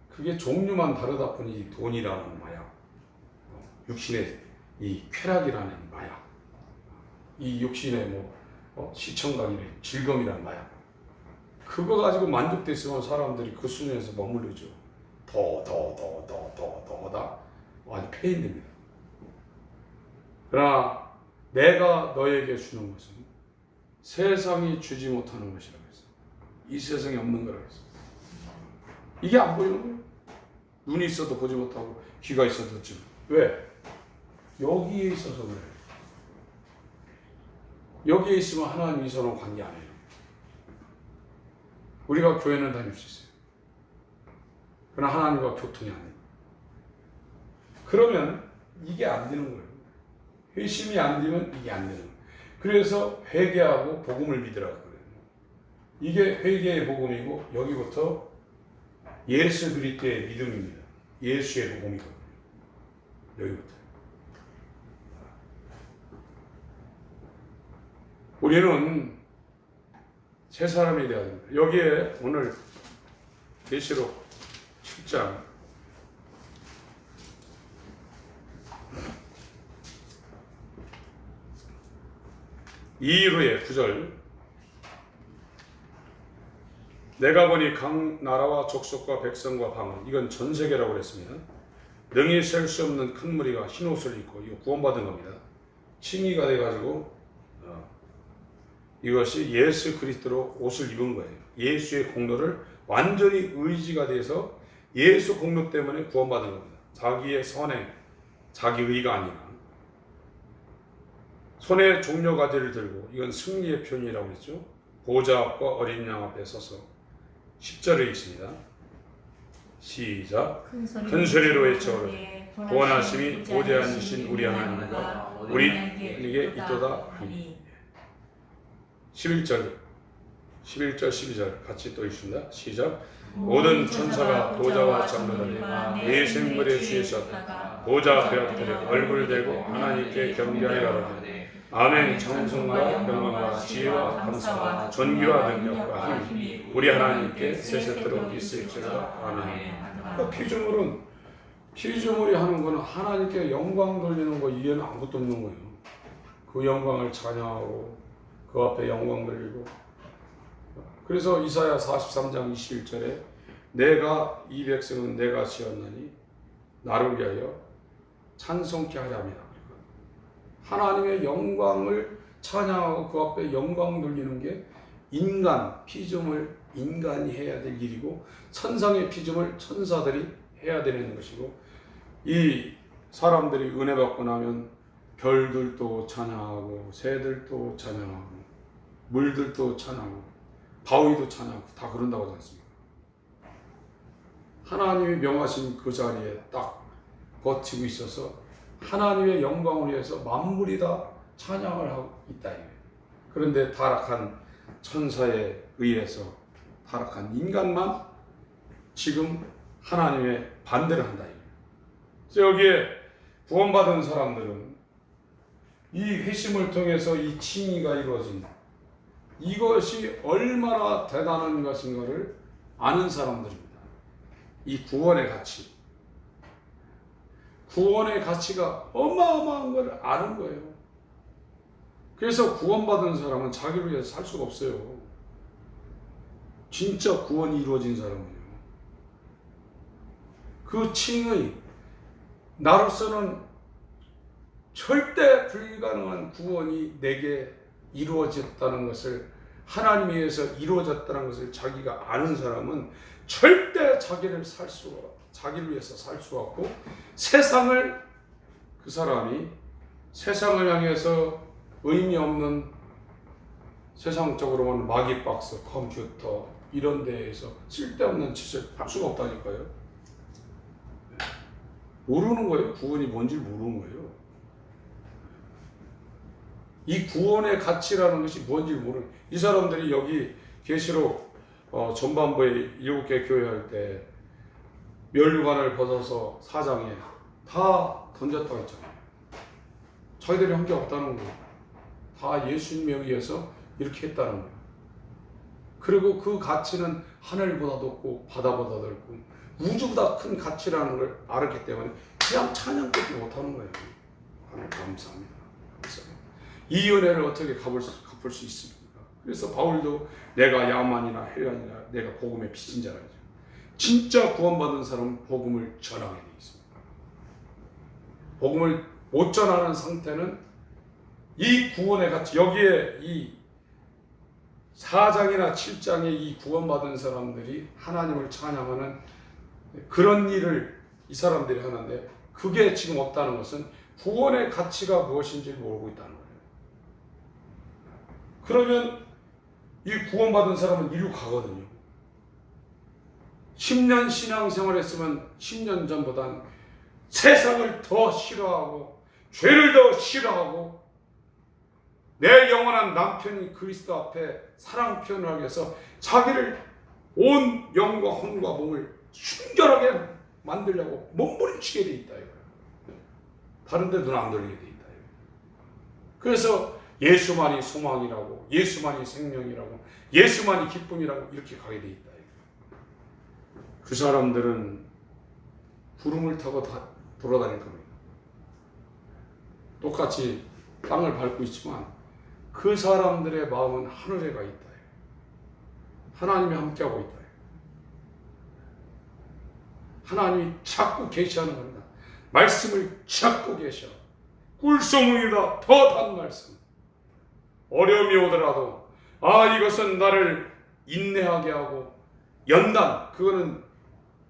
그게 종류만 다르다 뿐이지 돈이라는 마약, 육신의 이 쾌락이라는 마약, 이 육신의 시청각이라는 즐거움이라는 마약, 그거 가지고 만족됐으면 사람들이 그 수준에서 머무르죠. 더다 아주 패인됩니다. 그러나 내가 너에게 주는 것은 세상이 주지 못하는 것이라고 했어. 이 세상에 없는 거라고 했어. 이게 안 보이는 거예요. 눈이 있어도 보지 못하고 귀가 있어도 듣지 못하고. 왜? 여기에 있어서 그래요. 여기에 있으면 하나님 이서는 관계 안 해요. 우리가 교회는 다닐 수 있어요. 그러나 하나님과 교통이 안 돼요. 그러면 이게 안 되는 거예요. 회심이 안 되면 이게 안 되는 거예요. 그래서 회개하고 복음을 믿으라고 그래요. 이게 회개의 복음이고 여기부터 예수 그리스도의 믿음입니다. 예수의 복음이거든요. 여기부터. 우리는 새 사람이 되어야 됩니다. 여기에 오늘 계시록 7장 이후의 9절 내가 보니 각 나라와 족속과 백성과 방언 이건 전 세계라고 그랬습니다. 능히 셀 수 없는 큰 무리가 흰 옷을 입고 이거 구원받은 겁니다. 칭의가 돼가지고 이것이 예수 그리스도로 옷을 입은 거예요. 예수의 공로를 완전히 의지가 돼서 예수 공로 때문에 구원받은 겁니다. 자기의 선행, 자기 의가 아니라 손에 종려가지를 들고 이건 승리의 표현이라고 했죠. 보좌 앞과 어린 양 앞에 서서 10절을 읽습니다. 시작. 큰 소리로 외쳐오르되 구원하심이 보좌에 앉으신 우리 하나님과 우리에게 있도다 하니. 11절 12절 같이 또 읽습니다. 시작. 모든 천사가 보좌와 장로들이 네 생물의 주에 섰다 보좌 앞에 엎드려 얼굴을 대고 하나님께 경배하여 가로되 아멘. 찬송과 영광과 지혜와 감사와 존귀와 능력과 힘이 우리 하나님께 세세토록 있을지어다. 아멘. 그러니까 피조물은 피조물이 하는 거는 하나님께 영광 돌리는 거 이외에는 아무것도 없는 거예요. 그 영광을 찬양하고 그 앞에 영광 돌리고. 그래서 이사야 43장 21절에 내가 이 백성은 내가 지었나니 나를 위하여 찬송케 하랴니라. 하나님의 영광을 찬양하고 그 앞에 영광 돌리는 게 인간, 피조물, 인간이 해야 될 일이고 천상의 피조물, 천사들이 해야 되는 것이고, 이 사람들이 은혜 받고 나면 별들도 찬양하고 새들도 찬양하고 물들도 찬양하고 바위도 찬양하고 다 그런다고 하지 않습니까? 하나님이 명하신 그 자리에 딱 버티고 있어서 하나님의 영광을 위해서 만물이 다 찬양을 하고 있다. 그런데 타락한 천사에 의해서 타락한 인간만 지금 하나님의 반대를 한다. 그래서 여기에 구원받은 사람들은 이 회심을 통해서 이 칭의가 이루어진 이것이 얼마나 대단한 것인가를 아는 사람들입니다. 이 구원의 가치, 구원의 가치가 어마어마한 걸 아는 거예요. 그래서 구원받은 사람은 자기를 위해서 살 수가 없어요. 진짜 구원이 이루어진 사람은요. 그 칭의, 나로서는 절대 불가능한 구원이 내게 이루어졌다는 것을, 하나님에 의해서 이루어졌다는 것을 자기가 아는 사람은 절대 자기를 위해서 살 수가 없고, 세상을, 그 사람이 세상을 향해서 의미 없는 세상적으로만 마기박스, 컴퓨터 이런 데에서 쓸데없는 짓을 할 수가 없다니까요. 모르는 거예요. 구원이 뭔지 모르는 거예요. 이 구원의 가치라는 것이 뭔지 모르는, 이 사람들이 여기 계시록 전반부에 7개 교회 할 때 면류관을 벗어서 사장에 다 던졌다고 했잖아요. 자기들이 한 게 없다는 거예요. 다 예수님에 의해서 이렇게 했다는 거예요. 그리고 그 가치는 하늘보다 높고 바다보다 넓고 우주보다 큰 가치라는 걸 알았기 때문에 그냥 찬양밖에 못하는 거예요. 하나님 감사합니다. 감사합니다. 이 은혜를 어떻게 갚을 수 있습니까? 그래서 바울도 내가 야만이나 헬란이나 내가 복음의 빚진 자라 하죠. 진짜 구원받은 사람은 복음을 전하게 되어 있습니다. 복음을 못 전하는 상태는 이 구원의 가치, 여기에 이 4장이나 7장에 이 구원받은 사람들이 하나님을 찬양하는 그런 일을 이 사람들이 하는데, 그게 지금 없다는 것은 구원의 가치가 무엇인지 모르고 있다는 거예요. 그러면 이 구원받은 사람은 이리로 가거든요. 10년 신앙생활 했으면 10년 전보단 세상을 더 싫어하고 죄를 더 싫어하고 내 영원한 남편인 그리스도 앞에 사랑 표현을 하기 위해서 자기를 온 영과 혼과 몸을 순결하게 만들려고 몸부림치게 돼 있다 이거예요. 다른 데 눈 안 돌리게 돼 있다 이거예요. 그래서 예수만이 소망이라고, 예수만이 생명이라고, 예수만이 기쁨이라고 이렇게 가게 돼 있다 이거예요. 그 사람들은 구름을 타고 다 돌아다닐 겁니다. 똑같이 땅을 밟고 있지만 그 사람들의 마음은 하늘에 가 있다. 하나님이 함께하고 있다. 하나님이 자꾸 계시하는 겁니다. 말씀을 자꾸 계셔. 꿀소문이다. 더 단 말씀. 어려움이 오더라도 이것은 나를 인내하게 하고, 연단, 그거는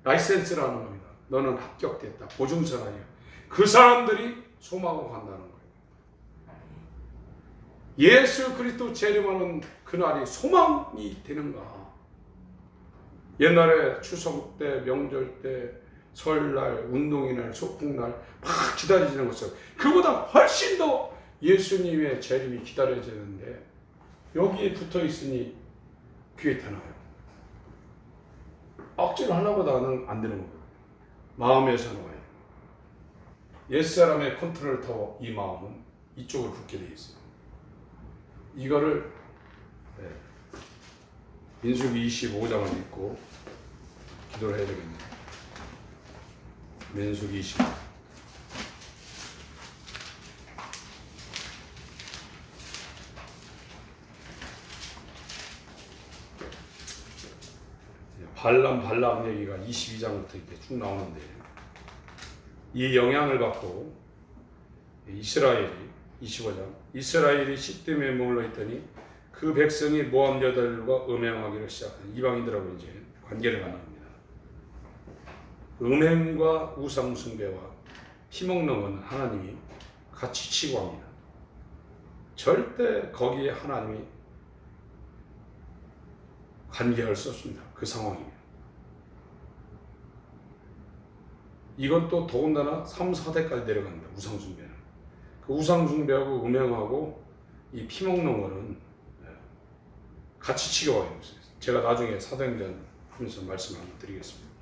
라이센스라는 겁니다. 너는 합격됐다. 보증서 아니야. 그 사람들이 소망으로 간다는 거예요. 예수 그리스도 재림하는 그날이 소망이 되는가? 옛날에 추석 때, 명절 때, 설날, 운동이날, 소풍날 막 기다려지는 것처럼 그보다 훨씬 더 예수님의 재림이 기다려지는데 여기에 붙어 있으니 귀에 타나요? 억지로 하려고 하면 안 되는 거예요. 마음에서 나와요. 옛사람의 컨트롤 타워, 이 마음은 이쪽으로 붙게 되어 있어요. 이거를 민수기 25장을 읽고 기도를 해야 되겠네요. 민수기 20장. 발람 얘기가 22장부터 이렇게 쭉 나오는데, 이 영향을 받고 이스라엘이 25장 이스라엘이 시딤에 머물러 있더니 그 백성이 모압 여자들과 음행하기를 시작한 이방인들하고 이제 관계를 갖는 겁니다. 음행과 우상 숭배와 피먹는 건 하나님이 같이 치고합니다. 절대 거기에 하나님이 관계할 수 없습니다. 그 상황이면. 이건 또 더군다나 3, 4대까지 내려갑니다. 우상숭배는. 그 우상숭배하고 음행하고 이 피먹는 거는 같이 치료해요. 제가 나중에 사도행전 하면서 말씀 한번 드리겠습니다.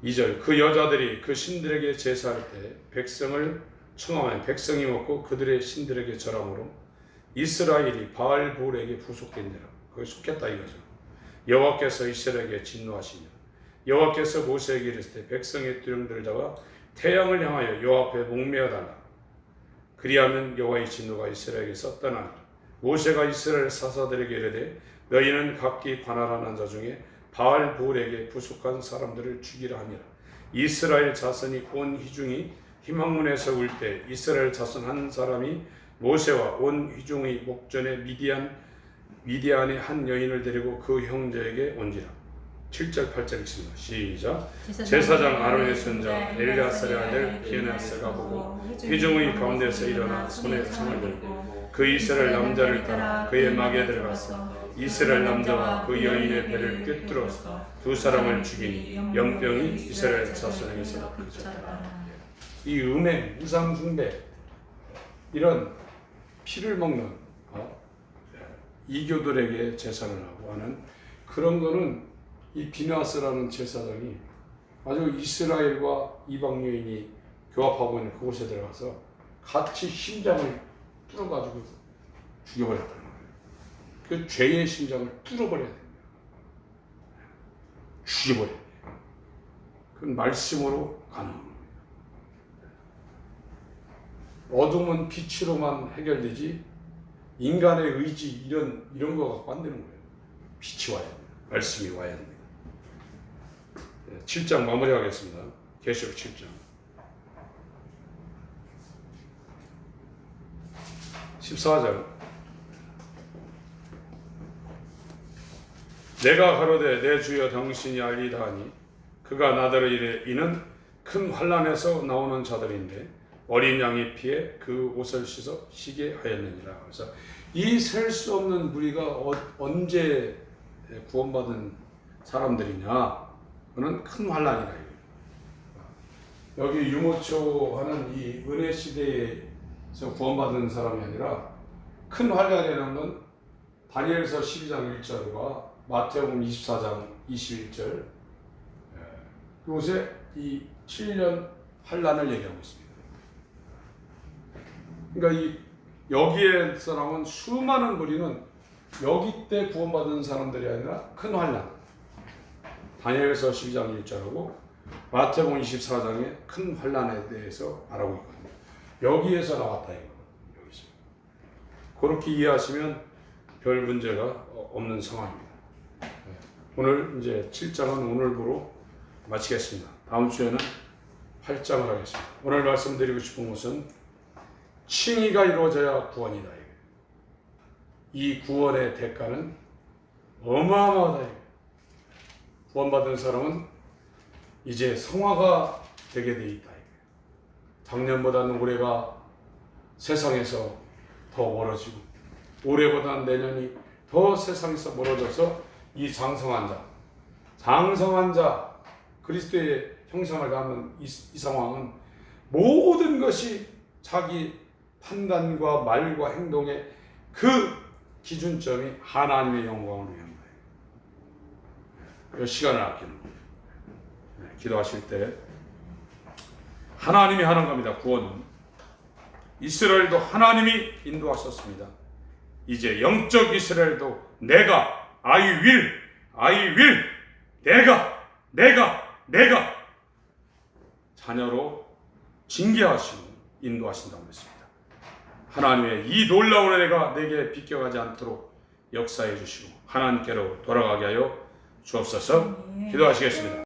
2절 그 여자들이 그 신들에게 제사할 때 백성을 청하면 백성이 먹고 그들의 신들에게 절함으로 이스라엘이 바알볼에게 부속된지라. 거기 속겠다 이거죠. 여호와께서 이스라엘에게 진노하시냐. 여호와께서 모세에게 이르시되 백성의 두령들을 잡아 태양을 향하여 여호와 앞에 목매어 달라. 그리하면 여호와의 진노가 이스라엘에게서 떠나니라. 모세가 이스라엘 사사들에게 이르되 너희는 각기 관할하는 자 중에 바알볼에게 부속한 사람들을 죽이라 하니라. 이스라엘 자손이 온 회중이 희망문에서 울 때 이스라엘 자손 한 사람이 모세와 온 회중의 목전에 미디안의 한 여인을 데리고 그 형제에게 온지라. 7절 8절 읽습니다. 시작. 제사장 아론의 손자 엘리아살의 아들 비에나스가 보고 회중의 가운데서 일어나 손에 창을 들고 그 이스라엘 남자를 따라 그의 막에 들어가서 이스라엘 남자와 그 여인의 배를 꿰뚫어서 두 사람을 죽이니 영병이 이스라엘 자손에게서 그쳤다. 이 음행, 우상 숭배 이런 피를 먹는 이교들에게 제사를 하고 하는 그런 거는 이 비나스라는 제사장이 아주 이스라엘과 이방 여인이 교합하고 있는 그곳에 들어가서 같이 심장을 뚫어가지고 죽여버렸다는 거예요. 그 죄의 심장을 뚫어버려야 됩니다. 죽여버려야 돼요. 그건 말씀으로 가능합니다. 어둠은 빛으로만 해결되지 인간의 의지 이런 거 갖고 안 되는 거예요. 빛이 와야 됩니다. 말씀이 와야 됩니다. 7장 마무리하겠습니다. 계시록 7장 14절 내가 가로되 내 주여 당신이 알리다 하니 그가 나더러 이래 이는 큰 환난에서 나오는 자들인데 어린 양의 피에 그 옷을 씻어 쉬게 하였느니라. 그래서 이 셀 수 없는 무리가 언제 구원받은 사람들이냐? 그는 큰 환난이라. 여기 유모초 하는 이 은혜 시대에서 구원받은 사람이 아니라 큰 환난이라는 건 다니엘서 12장 1절과 마태복음 24장 21절 이곳에 이 7년 환난을 얘기하고 있습니다. 그러니까 여기에서 나온 수많은 무리는 여기 때 구원받은 사람들이 아니라 큰 환난. 다니엘서 12장 1절하고 마태복음 24장의 큰 환난에 대해서 말하고 있거든요. 여기에서 나왔다 이거. 여기서. 그렇게 이해하시면 별 문제가 없는 상황입니다. 오늘 이제 7장은 오늘부로 마치겠습니다. 다음 주에는 8장을 하겠습니다. 오늘 말씀드리고 싶은 것은 칭의가 이루어져야 구원이다. 이 구원의 대가는 어마어마하다. 구원받은 사람은 이제 성화가 되게 돼 있다. 작년보다는 올해가 세상에서 더 멀어지고 올해보다는 내년이 더 세상에서 멀어져서 이 장성한 자 그리스도의 형상을 갖는 이 상황은 모든 것이 자기 판단과 말과 행동의 그 기준점이 하나님의 영광을 위한 거예요. 시간을 아끼는 거예요. 기도하실 때 하나님이 하는 겁니다. 구원은 이스라엘도 하나님이 인도하셨습니다. 이제 영적 이스라엘도 내가 I will 내가 자녀로 징계하시고 인도하신다고 했습니다. 하나님의 이 놀라운 은혜가 내게 비껴가지 않도록 역사해 주시고 하나님께로 돌아가게 하여 주옵소서. 기도하시겠습니다.